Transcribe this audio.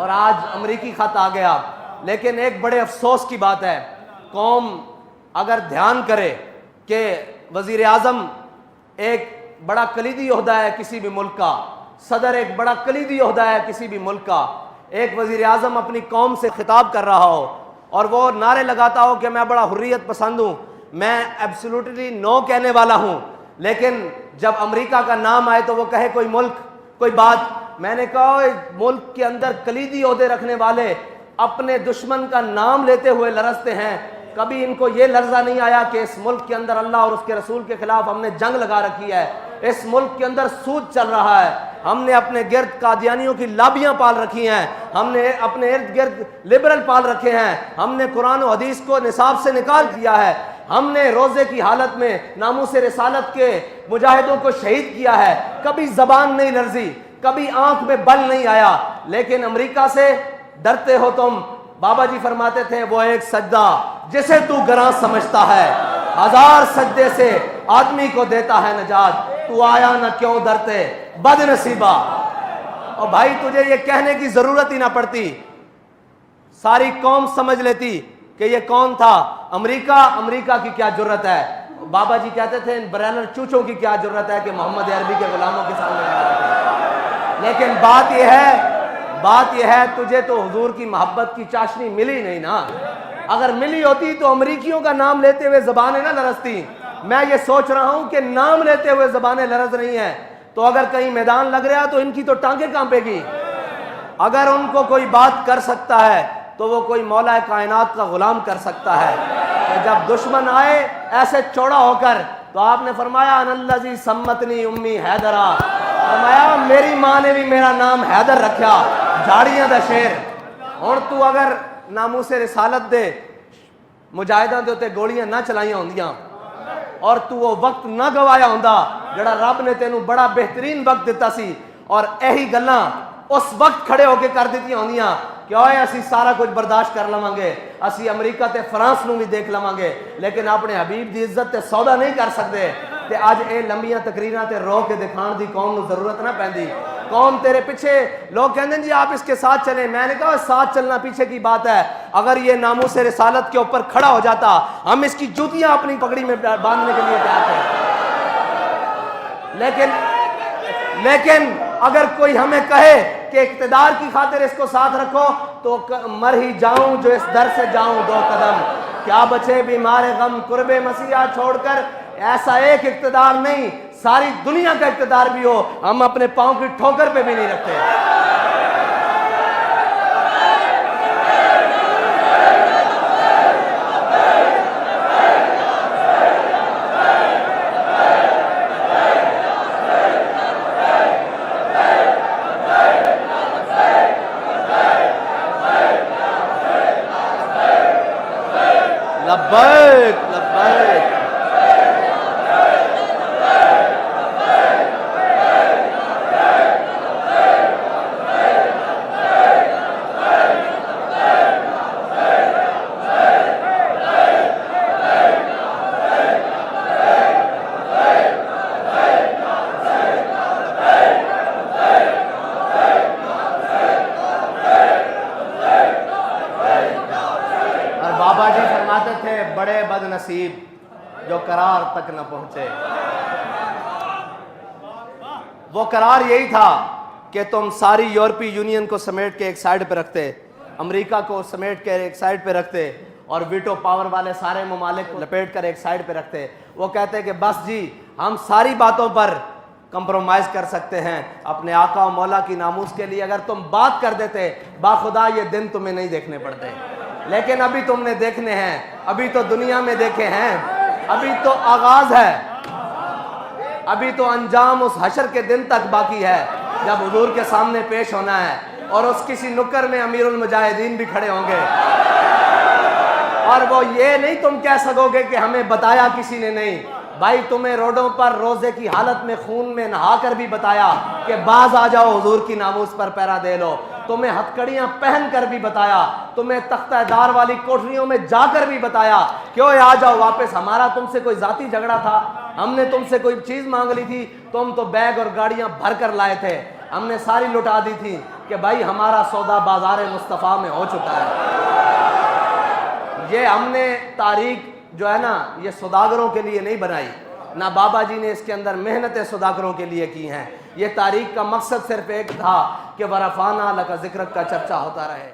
اور آج امریکی خط آ گیا. لیکن ایک بڑے افسوس کی بات ہے, قوم اگر دھیان کرے کہ وزیر اعظم ایک بڑا کلیدی عہدہ ہے کسی بھی ملک کا, صدر ایک بڑا کلیدی عہدہ ہے کسی بھی ملک کا, ایک وزیر اعظم اپنی قوم سے خطاب کر رہا ہو اور وہ نعرے لگاتا ہو کہ میں بڑا حریت پسند ہوں, میں ایبسولوٹلی نو کہنے والا ہوں, لیکن جب امریکہ کا نام آئے تو وہ کہے کوئی ملک کوئی بات. میں نے کہا ملک کے اندر کلیدی عہدے رکھنے والے اپنے دشمن کا نام لیتے ہوئے لرزتے ہیں, کبھی ان کو یہ لرزہ نہیں آیا کہ اس ملک کے اندر اللہ اور اس کے رسول کے خلاف ہم نے جنگ لگا رکھی ہے, اس ملک کے اندر سود چل رہا ہے, ہم نے اپنے گرد قادیانیوں کی لابیاں پال رکھی ہیں, ہم نے اپنے ارد گرد لبرل پال رکھے ہیں, ہم نے قرآن و حدیث کو نصاب سے نکال دیا ہے, ہم نے روزے کی حالت میں ناموس رسالت کے مجاہدوں کو شہید کیا ہے, کبھی زبان نہیں لرزی, کبھی آنکھ میں بل نہیں آیا. لیکن امریکہ سے ڈرتے ہو تم. بابا جی فرماتے تھے وہ ایک سجدہ جسے تو گراں سمجھتا ہے, 1000 سجدے سے آدمی کو دیتا ہے نجات, تو آیا نہ کیوں ڈرتے بد نصیبہ. اور بھائی تجھے یہ کہنے کی ضرورت ہی نہ پڑتی, ساری قوم سمجھ لیتی کہ یہ کون تھا. امریکہ کی کیا جرت ہے. بابا جی کہتے تھے ان برائنر چوچوں کی کیا جرت ہے کہ محمد عربی کے غلاموں کے سامنے کھڑا رکھے. لیکن بات یہ ہے تجھے تو حضور کی محبت کی چاشنی ملی نہیں نا. اگر ملی ہوتی تو امریکیوں کا نام لیتے ہوئے زبانیں نہ لرزتی. میں یہ سوچ رہا ہوں کہ نام لیتے ہوئے زبانیں لرز رہی ہیں, تو اگر کہیں میدان لگ رہا تو ان کی تو ٹانگیں کانپے گی. اگر ان کو کوئی بات کر سکتا ہے تو وہ کوئی مولا کائنات کا غلام کر سکتا ہے. کہ جب دشمن آئے ایسے چوڑا ہو کر, تو آپ نے فرمایا ان الذی سمتنی امی حیدرا, فرمایا میری ماں نے بھی میرا نام حیدر رکھا, جھاڑیاں دا شیر. اور تو اگر ناموس رسالت دے مجاہداں دے تے گولیاں نہ چلائیاں ہوندیاں اور تو وہ وقت نہ گوایا ہوندا جڑا رب نے تینوں بڑا بہترین وقت دیتا سی, اور یہی گلاں اس وقت کھڑے ہو کے کر دیتی ہوندیاں کہ اوئے اسی سارا کچھ برداشت کر لواں گے, اسی امریکہ تے فرانس نو بھی دیکھ لواں گے, لیکن اپنے حبیب دی عزت تے سودا نہیں کر سکتے. تے اج اے لمبیاں تقریراں تے رو کے دکھان دی قوم نو ضرورت نہ پیندی. قوم تیرے پیچھے لوگ کہتے ہیں جی آپ اس کے ساتھ چلیں. میں نے کہا ساتھ چلنا پیچھے کی بات ہے, اگر یہ ناموس رسالت کے اوپر کھڑا ہو جاتا ہم اس کی جوتیاں اپنی پگڑی میں باندھنے کے لیے تیار تھے. لیکن اگر کوئی ہمیں کہے کہ اقتدار کی خاطر اس کو ساتھ رکھو, تو مر ہی جاؤں جو اس در سے جاؤں 2 قدم. کیا بچے بیمار غم قرب مسیح چھوڑ کر, ایسا ایک اقتدار نہیں, ساری دنیا کا اقتدار بھی ہو ہم اپنے پاؤں کی ٹھوکر پہ بھی نہیں رکھتے. لبیک لبیک. بابا جی فرماتے تھے بڑے بد نصیب جو قرار تک نہ پہنچے. وہ قرار یہی تھا کہ تم ساری یورپی یونین کو سمیٹ کے ایک سائیڈ پہ رکھتے, امریکہ کو سمیٹ کے ایک سائیڈ پہ رکھتے, اور ویٹو پاور والے سارے ممالک کو لپیٹ کر ایک سائیڈ پہ رکھتے. وہ کہتے کہ بس جی ہم ساری باتوں پر کمپرومائز کر سکتے ہیں اپنے آقا و مولا کی ناموس کے لیے. اگر تم بات کر دیتے باخدا یہ دن تمہیں نہیں دیکھنے پڑتے, لیکن ابھی تم نے دیکھنے ہیں, ابھی تو دنیا میں دیکھے ہیں, ابھی تو آغاز ہے, ابھی تو انجام اس حشر کے دن تک باقی ہے جب حضور کے سامنے پیش ہونا ہے, اور اس کسی نکر میں امیر المجاہدین بھی کھڑے ہوں گے, اور وہ یہ نہیں تم کہہ سکو گے کہ ہمیں بتایا کسی نے نہیں. بھائی تمہیں روڈوں پر روزے کی حالت میں خون میں نہا کر بھی بتایا کہ باز آ جاؤ حضور کی ناموس پر پیرا دے لو, تمہیں ہتھکڑیاں پہن کر بھی بتایا, تمہیں تختہ دار والی کوٹریوں میں جا کر بھی بتایا کہ اوے آ جاؤ واپس, ہمارا تم سے کوئی ذاتی جھگڑا تھا, ہم نے تم سے کوئی چیز مانگ لی تھی, تم تو بیگ اور گاڑیاں بھر کر لائے تھے, ہم نے ساری لٹا دی تھی, کہ بھائی ہمارا سودا بازار مصطفیٰ میں ہو چکا ہے. یہ ہم نے تاریخ جو ہے نا یہ سوداگروں کے لیے نہیں بنائی، نہ بابا جی نے اس کے اندر محنتیں سوداگروں کے لیے کی ہیں. یہ تاریخ کا مقصد صرف ایک تھا کہ ورفعنا لک ذکرک کا چرچا ہوتا رہے.